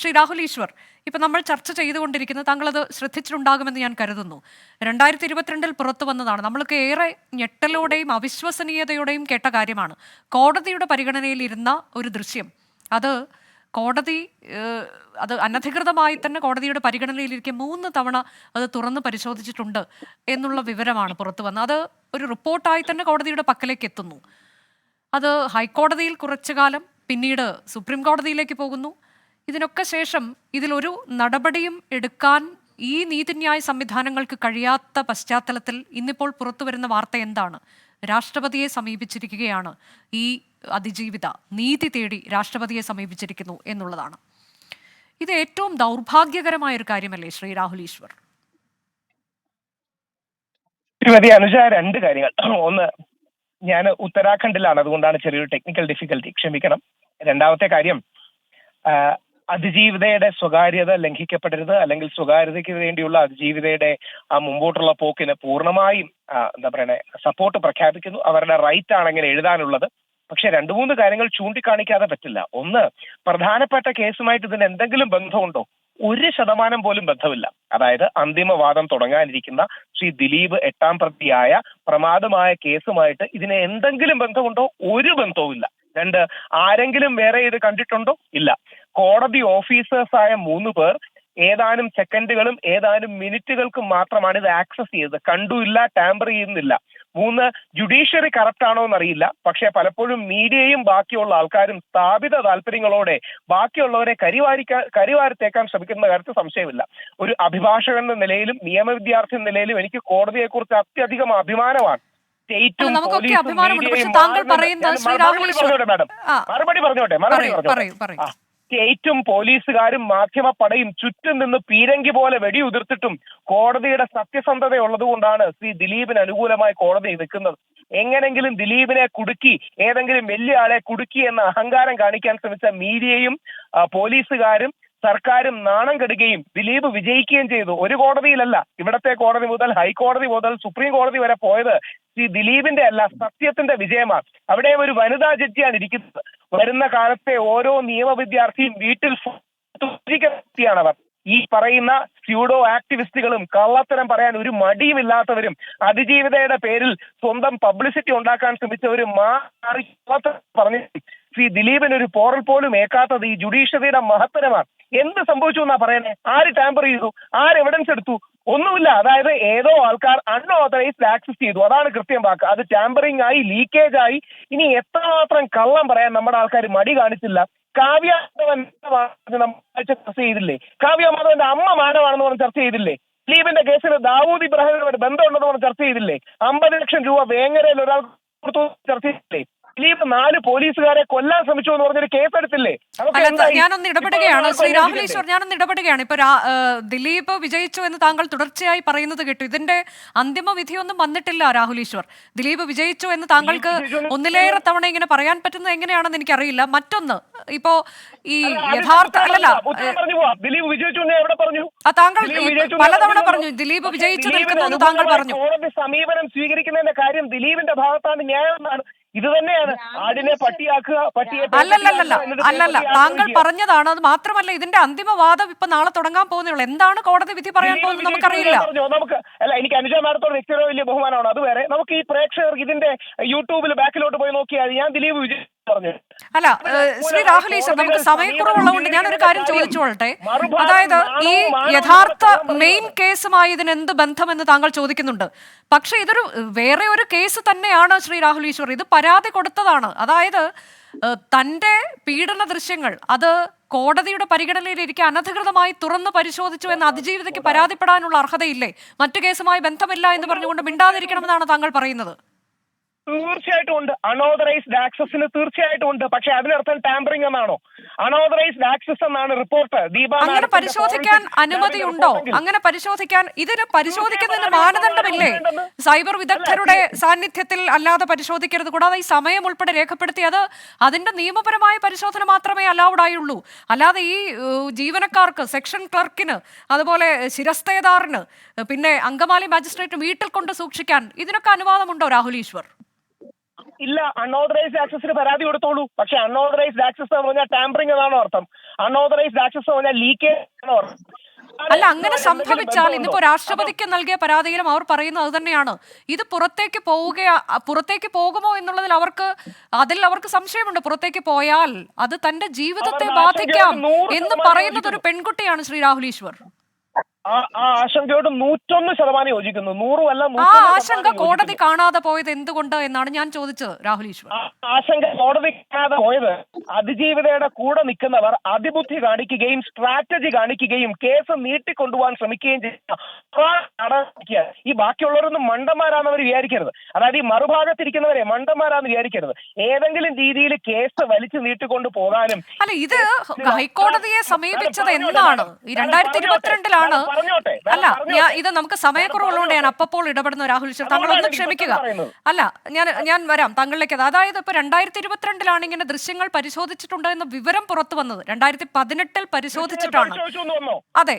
ശ്രീ രാഹുൽ ഈശ്വർ, ഇപ്പം നമ്മൾ ചർച്ച ചെയ്തുകൊണ്ടിരിക്കുന്നത് താങ്കളത് ശ്രദ്ധിച്ചിട്ടുണ്ടാകുമെന്ന് ഞാൻ കരുതുന്നു. 2022 പുറത്തു വന്നതാണ്. നമ്മൾക്ക് ഏറെ ഞെട്ടലോടെയും അവിശ്വസനീയതയോടെയും കേട്ട കാര്യമാണ്. കോടതിയുടെ പരിഗണനയിൽ ഇരുന്ന ഒരു ദൃശ്യം, അത് കോടതി അത് അനധികൃതമായി തന്നെ കോടതിയുടെ പരിഗണനയിലിരിക്കെ 3 തവണ അത് തുറന്ന് പരിശോധിച്ചിട്ടുണ്ട് എന്നുള്ള വിവരമാണ് പുറത്തു വന്നത്. അത് ഒരു റിപ്പോർട്ടായി തന്നെ കോടതിയുടെ പക്കലേക്ക് എത്തുന്നു. അത് ഹൈക്കോടതിയിൽ കുറച്ചു കാലം, പിന്നീട് സുപ്രീം കോടതിയിലേക്ക് പോകുന്നു. ഇതിനൊക്കെ ശേഷം ഇതിലൊരു നടപടിയും എടുക്കാൻ ഈ നീതിന്യായ സംവിധാനങ്ങൾക്ക് കഴിയാത്ത പശ്ചാത്തലത്തിൽ ഇന്നിപ്പോൾ പുറത്തു വരുന്ന വാർത്ത എന്താണ്? രാഷ്ട്രപതിയെ സമീപിച്ചിരിക്കുകയാണ് ഈ അതിജീവിത. നീതി തേടി രാഷ്ട്രപതിയെ സമീപിച്ചിരിക്കുന്നു എന്നുള്ളതാണ്. ഇത് ഏറ്റവും ദൗർഭാഗ്യകരമായ ഒരു കാര്യമല്ലേ ശ്രീ രാഹുൽ ഈശ്വർ? ശ്രീമതി അനുജ, 2 കാര്യങ്ങൾ. ഒന്ന്, ഞാൻ ഉത്തരാഖണ്ഡിലാണ്, അതുകൊണ്ടാണ് ചെറിയൊരു ടെക്നിക്കൽ ഡിഫിക്കൽറ്റി, ക്ഷമിക്കണം. രണ്ടാമത്തെ കാര്യം, അതിജീവിതയുടെ സ്വകാര്യത ലംഘിക്കപ്പെടരുത്, അല്ലെങ്കിൽ സ്വകാര്യതയ്ക്ക് വേണ്ടിയുള്ള അതിജീവിതയുടെ മുമ്പോട്ടുള്ള പോക്കിന് പൂർണ്ണമായും എന്താ പറയണേ സപ്പോർട്ട് പ്രഖ്യാപിക്കുന്നു. അവരുടെ റൈറ്റ് ആണ് അങ്ങനെ എഴുതാനുള്ളത്. പക്ഷെ 2-3 കാര്യങ്ങൾ ചൂണ്ടിക്കാണിക്കാതെ പറ്റില്ല. ഒന്ന്, പ്രധാനപ്പെട്ട കേസുമായിട്ട് ഇതിന് എന്തെങ്കിലും ബന്ധമുണ്ടോ? 1% പോലും ബന്ധമില്ല. അതായത് അന്തിമവാദം തുടങ്ങാനിരിക്കുന്ന ശ്രീ ദിലീപ് 8ാം പ്രതിയായ പ്രമാദമായ കേസുമായിട്ട് ഇതിന് എന്തെങ്കിലും ബന്ധമുണ്ടോ? ഒരു ബന്ധവുമില്ല. 2, ആരെങ്കിലും വേറെ ഇത് കണ്ടിട്ടുണ്ടോ? ഇല്ല. കോടതി ഓഫീസേഴ്സായ 3 പേർ ഏതാനും സെക്കൻഡുകളും ഏതാനും മിനിറ്റുകൾക്കും മാത്രമാണ് ഇത് ആക്സസ് ചെയ്തത്. കണ്ടുമില്ല, ടാമ്പർ ചെയ്യുന്നില്ല. 3, ജുഡീഷ്യറി കറപ്റ്റ് ആണോ എന്നറിയില്ല. പക്ഷെ പലപ്പോഴും മീഡിയയും ബാക്കിയുള്ള ആൾക്കാരും സ്ഥാപിത താല്പര്യങ്ങളോടെ ബാക്കിയുള്ളവരെ കരിവാരിത്തേക്കാൻ ശ്രമിക്കുന്ന കാര്യത്തിൽ സംശയമില്ല. ഒരു അഭിഭാഷകൻ എന്ന നിലയിലും നിയമ വിദ്യാർത്ഥി എന്ന നിലയിലും എനിക്ക് കോടതിയെക്കുറിച്ച് അത്യധികം അഭിമാനമാണ്. നമുക്കൊക്കെ അഭിമാനമുണ്ട്. പക്ഷെ താങ്കൾ പറയുന്നത് മറുപടി പറഞ്ഞോട്ടെ. സ്റ്റേറ്റും പോലീസുകാരും മാധ്യമപ്പടയും ചുറ്റും നിന്ന് പീരങ്കി പോലെ വെടിയുതിർത്തിട്ടും കോടതിയുടെ സത്യസന്ധത ഉള്ളതുകൊണ്ടാണ് ശ്രീ ദിലീപിന് അനുകൂലമായി കോടതി നിൽക്കുന്നത്. എങ്ങനെങ്കിലും ദിലീപിനെ കുടുക്കി, ഏതെങ്കിലും വലിയ ആളെ കുടുക്കി എന്ന അഹങ്കാരം കാണിക്കാൻ ശ്രമിച്ച മീഡിയയും പോലീസുകാരും സർക്കാരും നാണം കെടുകയും ദിലീപ് വിജയിക്കുകയും ചെയ്തു. ഒരു കോടതിയിലല്ല, ഇവിടത്തെ കോടതി മുതൽ ഹൈക്കോടതി മുതൽ സുപ്രീം കോടതി വരെ പോയത് ഈ ദിലീപിന്റെ അല്ല, സത്യത്തിന്റെ വിജയമാണ്. അവിടെ ഒരു വനിതാ ജഡ്ജിയാണ് ഇരിക്കുന്നത്. വരുന്ന കാലത്തെ ഓരോ നിയമ വിദ്യാർത്ഥിയും വീട്ടിൽ വ്യക്തിയാണവർ. ഈ പറയുന്ന സ്യൂഡോ ആക്ടിവിസ്റ്റുകളും കള്ളത്തരം പറയാൻ ഒരു മടിയുമില്ലാത്തവരും അതിജീവിതയുടെ പേരിൽ സ്വന്തം പബ്ലിസിറ്റി ഉണ്ടാക്കാൻ ശ്രമിച്ചവരും പറഞ്ഞു ശ്രീ ദിലീപിന് ഒരു പോറൽ പോലും ഏക്കാത്തത് ഈ ജുഡീഷ്യറിയുടെ മഹത്തരമാണ്. എന്ത് സംഭവിച്ചു എന്നാ പറയുന്നത്? ആര് ടാമ്പർ ചെയ്തു? ആര് എവിഡൻസ് എടുത്തു? ഒന്നുമില്ല. അതായത് ഏതോ ആൾക്കാർ അൺഓതറൈസ്ഡ് ആക്സസ് ചെയ്തു, അതാണ് കൃത്യം വാക്ക്. അത് ടാമ്പറിംഗ് ആയി, ലീക്കേജ് ആയി. ഇനി എത്രമാത്രം കള്ളം പറയാൻ നമ്മുടെ ആൾക്കാർ മടി കാണിച്ചില്ല. കാവ്യ മാധവൻ നമ്മൾ ചർച്ച ചെയ്തില്ലേ? കാവ്യ മാധവന്റെ അമ്മ മാനവാണെന്ന് പറഞ്ഞ് ചർച്ച ചെയ്തില്ലേ? ദിലീപിന്റെ കേസിൽ ദാവൂദ് ഇബ്രാഹിമിനുമായിട്ട് ബന്ധമുണ്ടെന്ന് പറഞ്ഞ് ചർച്ച ചെയ്തില്ലേ? 50 ലക്ഷം രൂപ വേങ്ങരയിൽ ഒരാൾ ചർച്ച ചെയ്തില്ലേ? ദിലീപ് 4 പോലീസുകാരെ കൊല്ലാൻ ശ്രമിച്ചു എന്ന് പറഞ്ഞൊരു കേസെടുത്തില്ലേ? ഞാനൊന്ന് ഇടപെടുകയാണ് ശ്രീ രാഹുൽ ഈശ്വർ, ഞാനൊന്ന് ഇടപെടുകയാണ്. ഇപ്പൊ ദിലീപ് വിജയിച്ചു എന്ന് താങ്കൾ തുടർച്ചയായി പറയുന്നത് കേട്ടു. ഇതിന്റെ അന്തിമ വിധിയൊന്നും വന്നിട്ടില്ല രാഹുൽ ഈശ്വർ. ദിലീപ് വിജയിച്ചു എന്ന് താങ്കൾക്ക് ഒന്നിലേറെ തവണ ഇങ്ങനെ പറയാൻ പറ്റുന്നത് എങ്ങനെയാണെന്ന് എനിക്കറിയില്ല. മറ്റൊന്ന്, ഇപ്പോ ഈ യഥാർത്ഥ ദിലീപ് വിജയിച്ചു എവിടെ പറഞ്ഞു? താങ്കൾ പലതവണ പറഞ്ഞു ദിലീപ് വിജയിച്ചു നിൽക്കുന്നു എന്ന് താങ്കൾ പറഞ്ഞു. കോടതി സമീപനം സ്വീകരിക്കുന്നതിന്റെ കാര്യം ദിലീപിന്റെ ഭാഗത്താണ് ന്യായമെന്നാണ്. ഇത് തന്നെയാണ് ആടിനെ പട്ടിയാക്കുക, പട്ടിയെ അല്ലല്ല, താങ്കൾ പറഞ്ഞതാണ്. അത് മാത്രമല്ല, ഇതിന്റെ അന്തിമവാദം ഇപ്പൊ നാളെ തുടങ്ങാൻ പോകുന്നുള്ളൂ. എന്താണ് കോടതി വിധി പറയാൻ പോകുന്നത് നമുക്കറിയില്ല. എനിക്ക് അനുജ മാഡത്തോട് വ്യക്തിയുടെ വലിയ ബഹുമാനമാണ്. അതുവരെ നമുക്ക് ഈ പ്രേക്ഷകർക്ക് ഇതിന്റെ യൂട്യൂബിൽ ബാക്കിലോട്ട് പോയി നോക്കിയാൽ ഞാൻ ദിലീപ് വിജയ് പറഞ്ഞു. അല്ല ശ്രീ രാഹുൽ ഈശ്വർ, നമുക്ക് സമയക്കുറവുള്ളതുകൊണ്ട് ഞാനൊരു കാര്യം ചോദിച്ചോളട്ടെ. അതായത് ഈ യഥാർത്ഥ മെയിൻ കേസുമായി ഇതിന് എന്ത് ബന്ധമെന്ന് താങ്കൾ ചോദിക്കുന്നുണ്ട്. പക്ഷെ ഇതൊരു വേറെ ഒരു കേസ് തന്നെയാണ് ശ്രീ രാഹുൽ ഈശ്വർ. ഇത് പരാതി കൊടുത്തതാണ്. അതായത് തന്റെ പീഡന ദൃശ്യങ്ങൾ അത് കോടതിയുടെ പരിഗണനയിലിരിക്കെ അനധികൃതമായി തുറന്നു പരിശോധിച്ചു എന്ന് അതിജീവിതയ്ക്ക് പരാതിപ്പെടാനുള്ള അർഹതയില്ലേ? മറ്റു കേസുമായി ബന്ധമില്ല എന്ന് പറഞ്ഞുകൊണ്ട് മിണ്ടാതിരിക്കണമെന്നാണ് താങ്കൾ പറയുന്നത്. തീർച്ചയായിട്ടും ഉണ്ട്. അൺഓതറൈസ്ഡ് ആക്സസിന് തീർച്ചയായിട്ടും ഉണ്ട്. പക്ഷെ അതിനർത്ഥം ടാമ്പറിംഗ് എന്നാണോ? അൺഓതറൈസ്ഡ് ആക്സസ് എന്നാണ് റിപ്പോർട്ട്. അങ്ങനെ പരിശോധിക്കാൻ അനുമതിയുണ്ടോ? അങ്ങനെ പരിശോധിക്കാൻ, ഇതിന് പരിശോധിക്കുന്നതിന് മാനദണ്ഡമില്ലേ? സൈബർ വിദഗ്ധരുടെ സാന്നിധ്യത്തിൽ അല്ലാതെ പരിശോധിക്കരുത്. കൂടാതെ ഈ സമയം ഉൾപ്പെടെ രേഖപ്പെടുത്തിയത് അതിന്റെ നിയമപരമായ പരിശോധന മാത്രമേ അലൗഡ് ആയുള്ളൂ. അല്ലാതെ ഈ ജീവനക്കാർക്ക്, സെക്ഷൻ ക്ലർക്കിന്, അതുപോലെ ശിരസ്തേദാറിന്, പിന്നെ അങ്കമാലി മാജിസ്ട്രേറ്റ് വീട്ടിൽ കൊണ്ട് സൂക്ഷിക്കാൻ ഇതിനൊക്കെ അനുവാദമുണ്ടോ രാഹുൽ ഈശ്വർ? ഇല്ല, അൺഓതറൈസ്ഡ് ആക്സസിന് പരാതി കൊടുത്തോളൂ. പക്ഷെ അൺഓതറൈസ്ഡ് ആക്സസ് എന്ന് പറഞ്ഞാൽ ടാമ്പറിംഗ് എന്നാണോ അർത്ഥം? അൺഓതറൈസ്ഡ് ആക്സസ് എന്ന് പറഞ്ഞാൽ ലീക്കേജ് ആണോ അർത്ഥം? അല്ല, അങ്ങനെ സംഭവിച്ചാൽ ഇന്നിപ്പോ രാഷ്ട്രപതിക്ക് നൽകിയ പരാതിയിലും അവർ പറയുന്നത് അത് തന്നെയാണ്. ഇത് പുറത്തേക്ക് പോകുമോ എന്നുള്ളതിൽ അവർക്ക് സംശയമുണ്ട്. പുറത്തേക്ക് പോയാൽ അത് തന്റെ ജീവിതത്തെ ബാധിക്കാം എന്ന് പറയുന്നത് ഒരു പെൺകുട്ടിയാണ് ശ്രീ രാഹുൽ ഈശ്വർ. ആ ആശങ്കയോട് 101% യോജിക്കുന്നു. 100 അല്ല, ആ ആശങ്ക കോടതി കാണാതെ പോയത് എന്തുകൊണ്ട് എന്നാണ് ഞാൻ ചോദിച്ചത് രാഹുൽ ഈശ്വർ. ആശങ്ക കോടതി കാണാതെ പോയത് അതിജീവിതയുടെ കൂടെ നിൽക്കുന്നവർ അതിബുദ്ധി കാണിക്കുകയും സ്ട്രാറ്റജി കാണിക്കുകയും കേസ് നീട്ടിക്കൊണ്ടുപോകാൻ ശ്രമിക്കുകയും ചെയ്യുന്ന ഈ ബാക്കിയുള്ളവരൊന്നും മണ്ടന്മാരാണെന്ന് അവർ വിചാരിക്കരുത്. അതായത് ഈ മറുഭാഗത്തിരിക്കുന്നവരെ മണ്ടന്മാരാന്ന് വിചാരിക്കരുത്. ഏതെങ്കിലും രീതിയിൽ കേസ് വലിച്ചു നീട്ടിക്കൊണ്ട് പോകാനും. അല്ല, ഇത് ഹൈക്കോടതിയെ സമീപിച്ചത് എന്നാണ്? 2022-ലാണ്. അല്ല, ഇത് നമുക്ക് സമയക്കുറവുള്ളതുകൊണ്ട് ഞാൻ അപ്പോൾ ഇടപെടുന്ന രാഹുൽ ഈശ്വർ, താങ്കളൊന്ന് ക്ഷമിക്കുക. അല്ല, ഞാൻ വരാം താങ്കളിലേക്ക്. അതായത് ഇപ്പൊ 2022-ലാണ് ഇങ്ങനെ ദൃശ്യങ്ങൾ പരിശോധിച്ചിട്ടുണ്ട് എന്ന വിവരം പുറത്തു വന്നത്. 2018-ൽ പരിശോധിച്ചിട്ടാണ്. അതെ,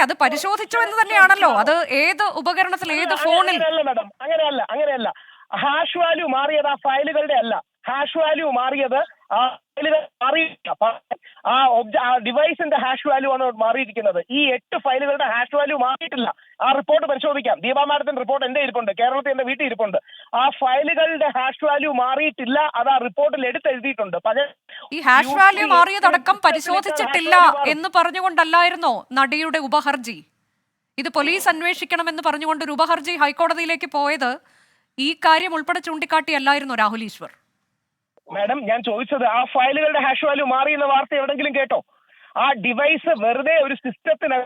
അത് പരിശോധിച്ചു എന്ന് തന്നെയാണല്ലോ. അത് ഏത് ഉപകരണത്തിൽ, ഏത് ഫോണിൽ? അങ്ങനെയല്ല. ഹാഷ് വാല്യൂ മാറിയത് ആ ഫയലുകളുടെ അല്ല. ഹാഷ് വാല്യൂ മാറിയത് ആ ഡിവൈസിന്റെ ഹാഷ് വാല്യൂ ആണ് മാറിയിരിക്കുന്നത്. ഈ 8 ഫയലുകളുടെ ഹാഷ് വാല്യൂ മാറിയിട്ടില്ല. ആ റിപ്പോർട്ട് പരിശോധിക്കാം. ദീപാ മാഡത്തിന്റെ റിപ്പോർട്ട് എന്റെ ഇരിപ്പുണ്ട്, കേരളത്തിൽ എന്റെ വീട്ടിൽ ഇരിപ്പുണ്ട്. ആ ഫയലുകളുടെ ഹാഷ് വാല്യൂ മാറിയിട്ടില്ല. അത് ആ റിപ്പോർട്ടിൽ എടുത്തെഴുതിയിട്ടുണ്ട്. പക്ഷേ ഈ ഹാഷ് വാല്യൂ മാറിയതടക്കം പരിശോധിച്ചിട്ടില്ല എന്ന് പറഞ്ഞുകൊണ്ടല്ലായിരുന്നോ നടിയുടെ ഉപഹർജി? ഇത് പോലീസ് അന്വേഷിക്കണമെന്ന് പറഞ്ഞുകൊണ്ട് ഒരു ഉപഹർജി ഹൈക്കോടതിയിലേക്ക് പോയത് ഈ കാര്യം ഉൾപ്പെടെ ചൂണ്ടിക്കാട്ടിയല്ലായിരുന്നോ രാഹുൽ ഈശ്വർ? മാഡം, ഞാൻ ചോദിച്ചത് ആ ഫയലുകളുടെ ഹാഷ് വാല്യൂ മാറി എന്ന വാർത്ത എവിടെങ്കിലും കേട്ടോ? ആ ഡിവൈസ് വെറുതെ ഒരു സിസ്റ്റത്തിന്,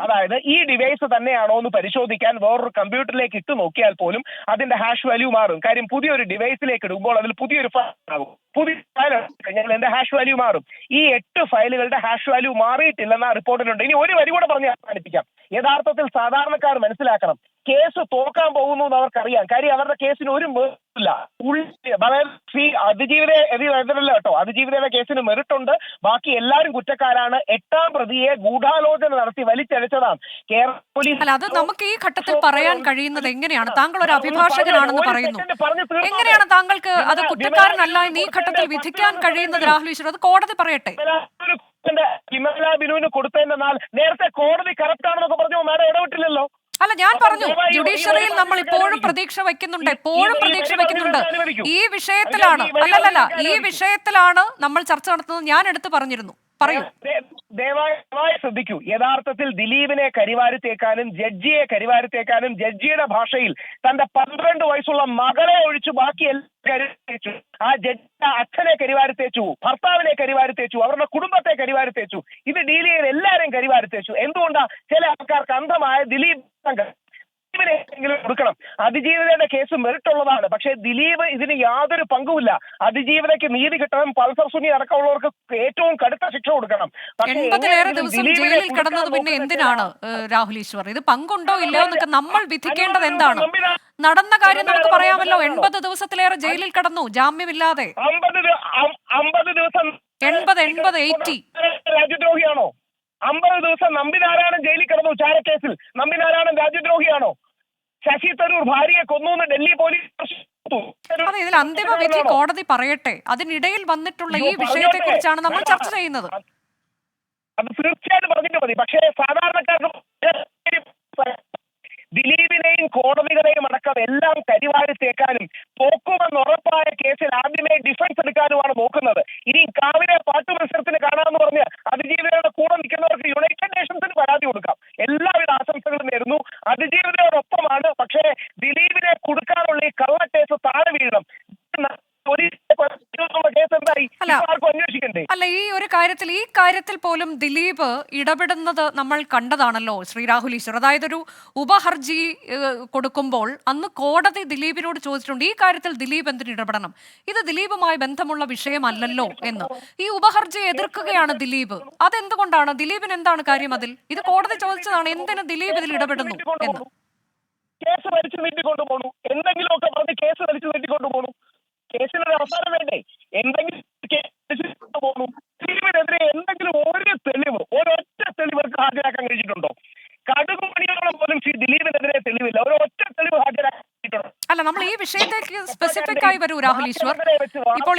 അതായത് ഈ ഡിവൈസ് തന്നെയാണോ എന്ന് പരിശോധിക്കാൻ വേറൊരു കമ്പ്യൂട്ടറിലേക്ക് ഇട്ട് നോക്കിയാൽ പോലും അതിന്റെ ഹാഷ് വാല്യൂ മാറും. കാര്യം പുതിയൊരു ഡിവൈസിലേക്ക് ഇടുമ്പോൾ അതിൽ പുതിയൊരു ഫയൽ ആകും. പുതിയ ഫയൽ കഴിഞ്ഞാൽ എന്റെ ഹാഷ് വാല്യൂ മാറും. ഈ 8 ഫയലുകളുടെ ഹാഷ് വാല്യൂ മാറിയിട്ടില്ലെന്ന റിപ്പോർട്ടിലുണ്ട്. ഇനി ഒരു വരി കൂടെ പറഞ്ഞ് അവസാനിപ്പിക്കാം. യഥാർത്ഥത്തിൽ സാധാരണക്കാർ മനസ്സിലാക്കണം, കേസ് തോക്കാൻ പോകുന്നു എന്ന് അവർക്കറിയാം. കാര്യം അവരുടെ കേസിന് ഒരു മെറിറ്റില്ല. അതിജീവിതയല്ല കേട്ടോ, അതിജീവിതയുടെ കേസിന് മെറിറ്റുണ്ട്. ബാക്കി എല്ലാവരും കുറ്റക്കാരാണ്. 8ാം പ്രതിയെ ഗൂഢാലോചന നടത്തി വലിച്ചഴച്ചതാണ് കേരള പോലീസ്. അല്ല, അത് നമുക്ക് ഈ ഘട്ടത്തിൽ പറയാൻ കഴിയുന്നത് എങ്ങനെയാണ്? താങ്കൾ ഒരു അഭിഭാഷകനാണെന്ന് പറയുന്നു. എങ്ങനെയാണ് താങ്കൾക്ക് അത് കുറ്റക്കാരനല്ല എന്ന് ഈ ഘട്ടത്തിൽ വിധിക്കാൻ കഴിയുന്നത് രാഹുൽ ഈശ്വർ? അത് കോടതി പറയട്ടെ. വിമല ബിനുവിന് കൊടുത്തതിന്റെ നേരത്തെ കോടതി കറക്റ്റ് ആണെന്നൊക്കെ പറഞ്ഞു മാഡം ഇടപെട്ടില്ലല്ലോ. അല്ല, ഞാൻ പറഞ്ഞു ജുഡീഷ്യറിയിൽ നമ്മൾ ഇപ്പോഴും പ്രതീക്ഷ വെക്കുന്നുണ്ട്. ഈ വിഷയത്തിലാണ് ഈ വിഷയത്തിലാണ് നമ്മൾ ചർച്ച നടത്തുന്നത്. ഞാൻ എടുത്തു പറഞ്ഞിരുന്നു. പറയൂ. ദയവായി ശ്രദ്ധിക്കൂ. യഥാർത്ഥത്തിൽ ദിലീപിനെ കരിവാരിത്തേക്കാനും ജഡ്ജിയെ കരിവാരിത്തേക്കാനും ജഡ്ജിയുടെ ഭാഷയിൽ തന്റെ 12 വയസ്സുള്ള മകളെ ഒഴിച്ചു ബാക്കി എല്ലാം ആ ജഡ്ജി അച്ഛനെ കരിവാരിത്തേച്ചു, ഭർത്താവിനെ കരിവാരിത്തേച്ചു, അവരുടെ കുടുംബത്തെ കരിവാരിത്തേച്ചു. ഇത് ഡീൽ ചെയ്ത് എല്ലാവരെയും കരിവാരിത്തേച്ചു. എന്തുകൊണ്ടാ? ചില ആൾക്കാർക്ക് അന്ധമായ ദിലീപ് ദിലീപിനെങ്കിലും കൊടുക്കണം. അതിജീവിതയുടെ കേസ് മെറിറ്റുള്ളതാണ്. പക്ഷേ ദിലീപ് ഇതിന് യാതൊരു പങ്കുമില്ല. അതിജീവിതയ്ക്ക് നീതി കിട്ടണം. പൾസർ സുനി അടക്കമുള്ളവർക്ക് ഏറ്റവും കടുത്ത ശിക്ഷ കൊടുക്കണം. 80-ലേറെ ദിവസം ജയിലിൽ കിടന്നത് പിന്നെ എന്തിനാണ് രാഹുൽ ഈശ്വർ? ഇത് പങ്കുണ്ടോ ഇല്ലയോ എന്നൊക്കെ നമ്മൾ വിധിക്കേണ്ടത് എന്താണ്? നടന്ന കാര്യം നമുക്ക് പറയാമല്ലോ. 80 ദിവസത്തിലേറെ ജയിലിൽ കിടന്നു ജാമ്യമില്ലാതെ. 50 ദിവസം 80 രാജ്യദ്രോഹിയാണോ? 50 ദിവസം നമ്പിനാരായണൻ ജയിലിൽ കിടന്നു ചാരക്കേസിൽ. നമ്പിനാരായണൻ രാജ്യദ്രോഹിയാണോ? ശശി തരൂർ ഭാര്യയെ കൊന്നു ഡൽഹി പോലീസ്. അതെ, ഇതിൽ അന്തിമ വിധി കോടതി പറയട്ടെ. അതിനിടയിൽ വന്നിട്ടുള്ള ഈ വിഷയത്തെ കുറിച്ചാണ് നമ്മൾ ചർച്ച ചെയ്യുന്നത്. അത് തീർച്ചയായിട്ടും പറഞ്ഞിട്ട് മതി. പക്ഷേ സാധാരണക്കാർക്ക് ദിലീപിനെയും കോടതികളെയും അടക്കം എല്ലാം കരിവാരിത്തേക്കാനും തോക്കുമെന്ന് ഉറപ്പായ കേസിൽ ആദ്യമേ ഡിഫൻസ് എടുക്കാനുമാണ് നോക്കുന്നത്. ഇനി കാവിലെ പാട്ടു മത്സരത്തിന് കാണാമെന്ന് പറഞ്ഞ് അതിജീവിതയുടെ കൂടെ നിൽക്കുന്നവർക്ക് യുണൈറ്റഡ് നേഷൻസിന് പരാതി കൊടുക്കാം. എല്ലാവിധ ആശംസകളും നേരുന്നു. അതിജീവിതയോടൊപ്പമാണ്. പക്ഷേ ദിലീപിനെ കൊടുക്കാനുള്ള ഈ കള്ളക്കേസ് താഴെ വീഴണം. അല്ല, ഈ കാര്യത്തിൽ പോലും ദിലീപ് ഇടപെടുന്നത് നമ്മൾ കണ്ടതാണല്ലോ ശ്രീ രാഹുൽ ഈശ്വർ. അതായത് ഒരു ഉപഹർജി കൊടുക്കുമ്പോൾ അന്ന് കോടതി ദിലീപിനോട് ചോദിച്ചിട്ടുണ്ട്, ഈ കാര്യത്തിൽ ദിലീപ് എന്തിന് ഇടപെടണം, ഇത് ദിലീപുമായി ബന്ധമുള്ള വിഷയമല്ലല്ലോ എന്ന്. ഈ ഉപഹർജി എതിർക്കുകയാണ് ദിലീപ്. അതെന്തുകൊണ്ടാണ്? ദിലീപിന് എന്താണ് കാര്യം അതിൽ? ഇത് കോടതി ചോദിച്ചതാണ്, എന്തിന് ദിലീപ് ഇതിൽ ഇടപെടുന്നു എന്ന്. കേസ് വലിച്ചു നീട്ടിക്കൊണ്ടുപോകണു, എന്തെങ്കിലുമൊക്കെ പറഞ്ഞ് കേസ് വലിച്ചു നീട്ടിക്കൊണ്ടുപോകണു. കേസിനൊരു അവസാനം വേണ്ടേ? എന്തെങ്കിലും പോകുന്നു. ദിലീപിനെതിരെ എന്തെങ്കിലും ഒരു തെളിവ്, ഒരൊറ്റ തെളിവ് ഹാജരാക്കാൻ കഴിഞ്ഞിട്ടുണ്ടോ? കടുകുമണിയോളം പോലും കേസിലും ശ്രീ ദിലീപിനെതിരെ തെളിവില്ല. ഒരു ഒറ്റ തെളിവ് ഹാജരാക്കിയിട്ടുണ്ട്. അല്ല, നമ്മൾ ഈ വിഷയത്തേക്ക് സ്പെസിഫിക് ആയി വരൂ രാഹുൽ ഈശ്വർ. ഇപ്പോൾ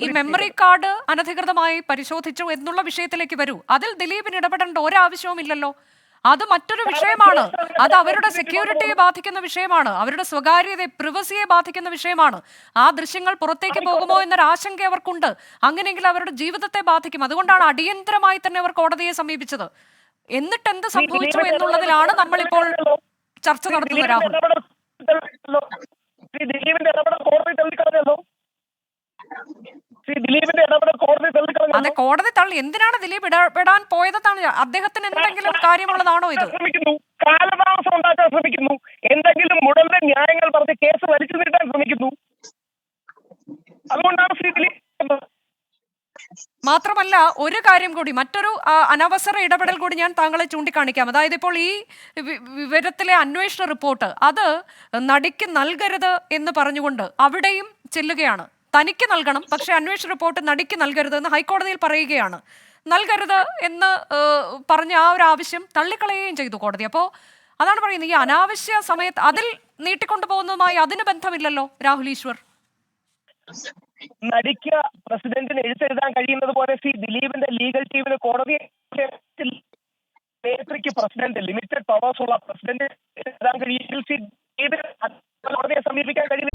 ഈ മെമ്മറി കാർഡ് അനധികൃതമായി പരിശോധിച്ചു എന്നുള്ള വിഷയത്തിലേക്ക് വരൂ. അതിൽ ദിലീപിന് ഇടപെടേണ്ട ഒരാവശ്യവും ഇല്ലല്ലോ. അത് മറ്റൊരു വിഷയമാണ്. അത് അവരുടെ സെക്യൂരിറ്റിയെ ബാധിക്കുന്ന വിഷയമാണ്, അവരുടെ സ്വകാര്യതയെ, പ്രിവസിയെ ബാധിക്കുന്ന വിഷയമാണ്. ആ ദൃശ്യങ്ങൾ പുറത്തേക്ക് പോകുമോ എന്നൊരു ആശങ്ക അവർക്കുണ്ട്. അങ്ങനെയെങ്കിൽ അവരുടെ ജീവിതത്തെ ബാധിക്കും. അതുകൊണ്ടാണ് അടിയന്തരമായി തന്നെ അവർ കോടതിയെ സമീപിച്ചത്. എന്നിട്ട് എന്ത് സംഭവിച്ചു എന്നുള്ളതിലാണ് നമ്മളിപ്പോൾ ചർച്ച നടത്തുന്നത് രാഹുൽ. ശ്രീ ദിലീപിന്റെ ഇടപെടൽ കോടതി തള്ളിക്കളഞ്ഞല്ലോ. ശ്രീ ദിലീപിന്റെ ഇടപെടൽ കോടതി തള്ളിക്കളഞ്ഞു. അതെ, കോടതി തള്ളി. എന്തിനാണ് ദിലീപ് ഇടപെടാൻ പോയതെന്നാണ് അദ്ദേഹത്തിന് എന്തെങ്കിലും കാര്യമുള്ളതാണോ ഇത്? കാലതാമസം ഉണ്ടാക്കാൻ ശ്രമിക്കുന്നു. എന്തെങ്കിലും മുടന്ത ന്യായങ്ങൾ പറഞ്ഞ് കേസ് വലിച്ചു നീട്ടാൻ ശ്രമിക്കുന്നു. അതുകൊണ്ടാണ് ശ്രീ ദിലീപ്. മാത്രമല്ല ഒരു കാര്യം കൂടി, മറ്റൊരു അനവസര ഇടപെടൽ കൂടി ഞാൻ താങ്കളെ ചൂണ്ടിക്കാണിക്കാം. അതായത് ഇപ്പോൾ ഈ വിവരത്തിലെ അന്വേഷണ റിപ്പോർട്ട് അത് നടിക്ക് നൽകരുത് എന്ന് പറഞ്ഞുകൊണ്ട് അവിടെയും ചെല്ലുകയാണ്. തനിക്ക് നൽകണം, പക്ഷെ അന്വേഷണ റിപ്പോർട്ട് നടിക്ക് നൽകരുത് എന്ന് ഹൈക്കോടതിയിൽ പറയുകയാണ്. നൽകരുത് എന്ന് പറഞ്ഞ ആ ഒരു ആവശ്യം തള്ളിക്കളയുകയും ചെയ്തു കോടതി. അപ്പോൾ അതാണ് പറയുന്നത്, ഈ അനാവശ്യ സമയത്ത് അതിൽ നീട്ടിക്കൊണ്ടു പോകുന്നതുമായി അതിന് ബന്ധമില്ലല്ലോ രാഹുൽ ഈശ്വർ. നടിക്ക് പ്രസിഡന്റിന് എഴുത്തെഴുതാൻ കഴിയുന്നത് പോലെ ശ്രീ ദിലീപിന്റെ ലീഗൽ ടീമിന് കോടതി പ്രസിഡന്റ് ലിമിറ്റഡ് പവേഴ്സ് ഉള്ള പ്രസിഡന്റ് എഴുതാൻ കഴിയും. കോടതിയെ സമീപിക്കാൻ കഴിയില്ല.